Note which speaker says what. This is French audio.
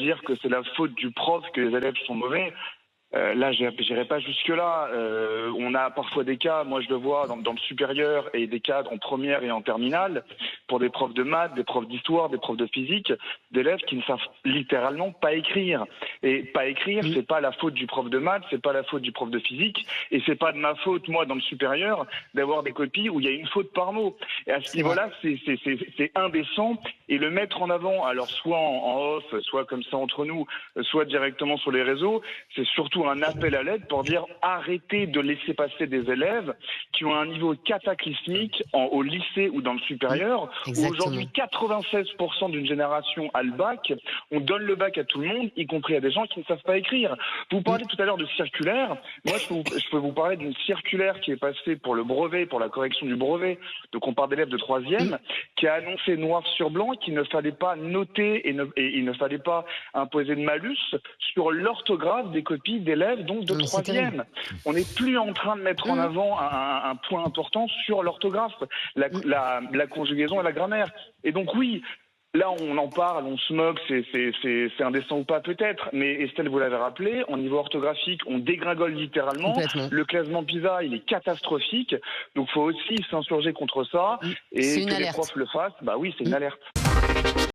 Speaker 1: dire que c'est la faute du prof que les élèves sont mauvais. Là, j'irai pas jusque-là. On a parfois des cas, moi je le vois dans le supérieur, et des cas en première et en terminale, pour des profs de maths, des profs d'histoire, des profs de physique, d'élèves qui ne savent littéralement pas écrire. Et pas écrire, c'est pas la faute du prof de maths, c'est pas la faute du prof de physique, et c'est pas de ma faute, moi, dans le supérieur, d'avoir des copies où il y a une faute par mot. Et à ce niveau-là, c'est indécent. Et le mettre en avant, alors soit en off, soit comme ça entre nous, soit directement sur les réseaux, c'est surtout un appel à l'aide pour dire arrêtez de laisser passer des élèves qui ont un niveau cataclysmique au lycée ou dans le supérieur, où aujourd'hui 96% d'une génération a le bac. On donne le bac à tout le monde, y compris à des gens qui ne savent pas écrire. Vous parlez tout à l'heure de circulaire. Moi, je peux vous parler d'une circulaire qui est passée pour le brevet, pour la correction du brevet. Donc on parle d'élèves de 3e, qui a annoncé noir sur blanc qu'il ne fallait pas noter et il ne fallait pas imposer de malus sur l'orthographe des copies d'élèves donc de 3e. On n'est plus en train de mettre en avant un point important sur l'orthographe, la conjugaison et la grammaire. Et donc oui, là on en parle, on se moque, c'est indécent ou pas peut-être, mais Estelle, vous l'avez rappelé, au niveau orthographique, on dégringole littéralement. Le classement PISA, il est catastrophique, donc il faut aussi s'insurger contre ça, et que les profs le fassent, bah oui, c'est une alerte.